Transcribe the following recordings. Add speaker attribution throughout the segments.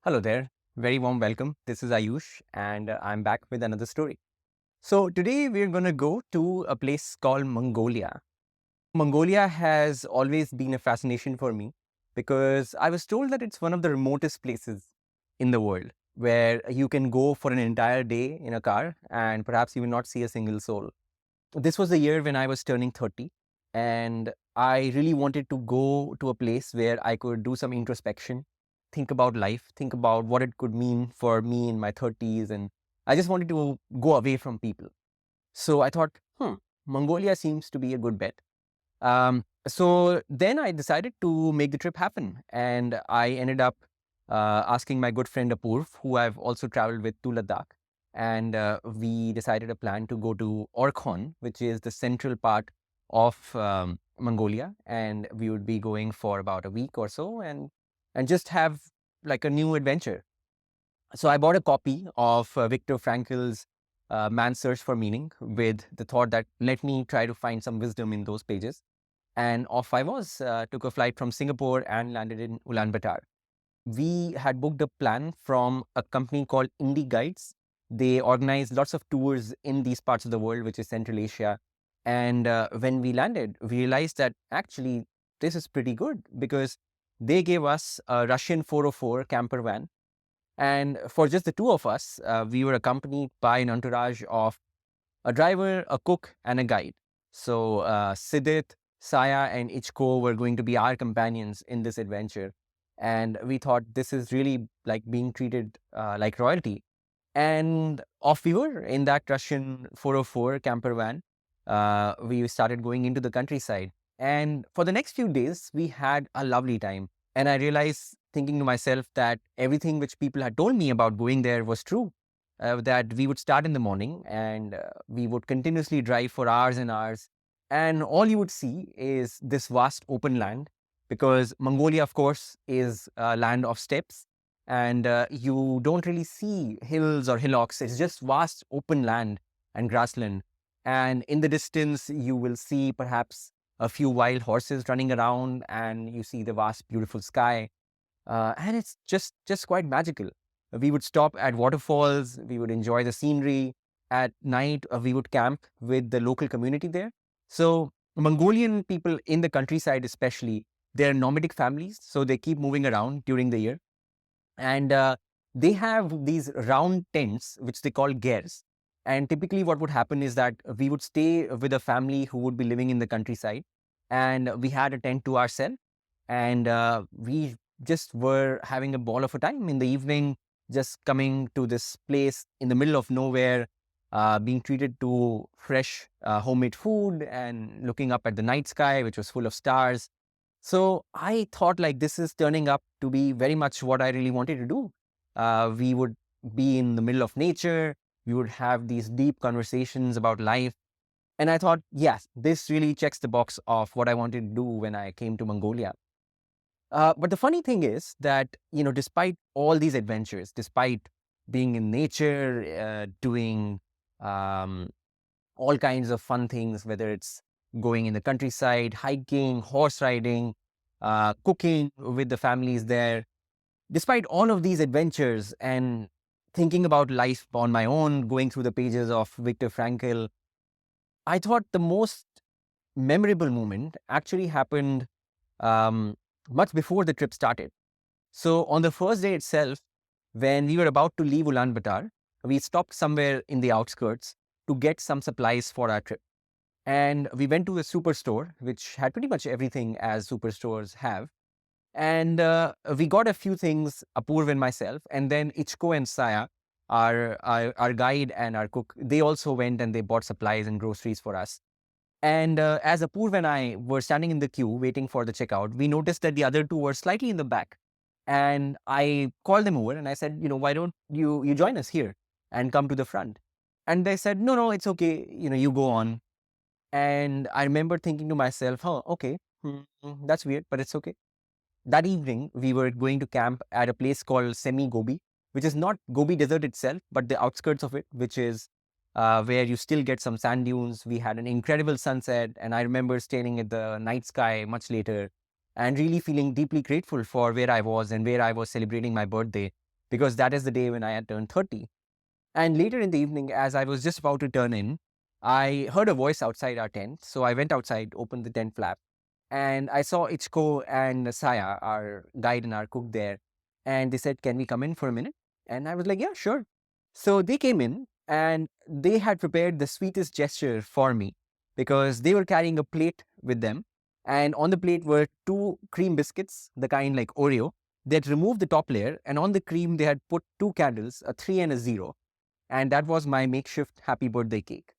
Speaker 1: Hello there. Very warm welcome. This is Aayush, and I'm back with another story. So, today we're going to go to a place called Mongolia. Mongolia has always been a fascination for me because I was told that it's one of the remotest places in the world where you can go for an entire day in a car and perhaps you will not see a single soul. This was the year when I was turning 30, and I really wanted to go to a place where I could do some introspection, think about life, think about what it could mean for me in my 30s. And I just wanted to go away from people. So I thought, Mongolia seems to be a good bet. So then I decided to make the trip happen. And I ended up asking my good friend Apurv, who I've also traveled with, to Ladakh. And we decided a plan to go to Orkhon, which is the central part of Mongolia. And we would be going for about a week or so and just have like a new adventure. So I bought a copy of Viktor Frankl's Man's Search for Meaning with the thought that let me try to find some wisdom in those pages. And off I was, took a flight from Singapore and landed in Ulaanbaatar. We had booked a plan from a company called Indie Guides. They organize lots of tours in these parts of the world, which is Central Asia. And when we landed, we realized that actually this is pretty good because they gave us a Russian 404 camper van. And for just the two of us, we were accompanied by an entourage of a driver, a cook, and a guide. So Sidit, Saya, and Ichko were going to be our companions in this adventure. And we thought this is really like being treated like royalty. And off we were in that Russian 404 camper van. We started going into the countryside. And for the next few days, we had a lovely time. And I realized, thinking to myself, that everything which people had told me about going there was true. That we would start in the morning and we would continuously drive for hours and hours. And all you would see is this vast open land because Mongolia, of course, is a land of steppes and you don't really see hills or hillocks. It's just vast open land and grassland. And in the distance, you will see perhaps a few wild horses running around, and you see the vast, beautiful sky. And it's just quite magical. We would stop at waterfalls. We would enjoy the scenery. At night, we would camp with the local community there. So Mongolian people in the countryside, especially, they're nomadic families, so they keep moving around during the year. And they have these round tents, which they call gers. And typically, what would happen is that we would stay with a family who would be living in the countryside, and we had a tent to ourselves, and we just were having a ball of a time in the evening, just coming to this place in the middle of nowhere, being treated to fresh homemade food and looking up at the night sky, which was full of stars. So I thought like this is turning up to be very much what I really wanted to do. We would be in the middle of nature. We would have these deep conversations about life. And I thought, yes, this really checks the box of what I wanted to do when I came to Mongolia. But the funny thing is that, despite all these adventures, despite being in nature, doing um, all kinds of fun things, whether it's going in the countryside, hiking, horse riding, cooking with the families there. Despite all of these adventures and thinking about life on my own, going through the pages of Viktor Frankl, I thought the most memorable moment actually happened um, much before the trip started. So on the first day itself, when we were about to leave Ulaanbaatar, we stopped somewhere in the outskirts to get some supplies for our trip. And we went to a superstore, which had pretty much everything as superstores have. And we got a few things, Apurv and myself, and then Ichko and Saya, our guide and our cook, they also went and they bought supplies and groceries for us. And as Apurv and I were standing in the queue waiting for the checkout, we noticed that the other two were slightly in the back. And I called them over and I said, why don't you join us here and come to the front? And they said, no, it's okay. You go on. And I remember thinking to myself, oh, okay, that's weird, but it's okay. That evening, we were going to camp at a place called Semi Gobi, which is not Gobi Desert itself, but the outskirts of it, which is where you still get some sand dunes. We had an incredible sunset, and I remember staring at the night sky much later and really feeling deeply grateful for where I was and where I was celebrating my birthday. because that is the day when I had turned 30. And later in the evening, as I was just about to turn in, I heard a voice outside our tent. So I went outside, opened the tent flap, and I saw Ichko and Saya, our guide and our cook there. And they said, "Can we come in for a minute?" And I was like, "Yeah, sure." So they came in and they had prepared the sweetest gesture for me because they were carrying a plate with them. And on the plate were two cream biscuits, the kind like Oreo. They had removed the top layer, and on the cream, they had put two candles, a 3 and a 0. And that was my makeshift happy birthday cake.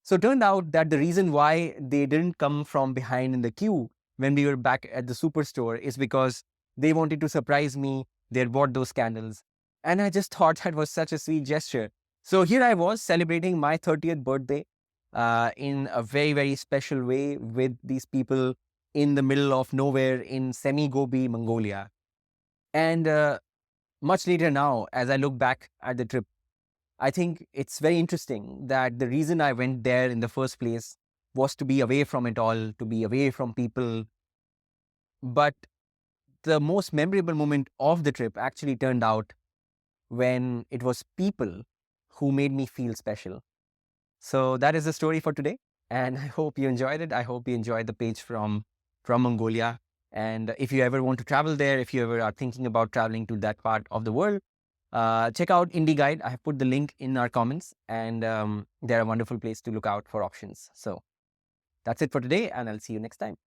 Speaker 1: So it turned out that the reason why they didn't come from behind in the queue when we were back at the superstore is because they wanted to surprise me. They had bought those candles. And I just thought that was such a sweet gesture. So here I was celebrating my 30th birthday in a very, very special way with these people in the middle of nowhere in semi-Gobi, Mongolia. And much later now, as I look back at the trip, I think it's very interesting that the reason I went there in the first place was to be away from it all, to be away from people. But the most memorable moment of the trip actually turned out when it was people who made me feel special. So that is the story for today. And I hope you enjoyed it. I hope you enjoyed the page from Mongolia. And if you ever want to travel there, if you ever are thinking about traveling to that part of the world, check out Indie Guide. I have put the link in our comments, and they're a wonderful place to look out for options. So that's it for today, and I'll see you next time.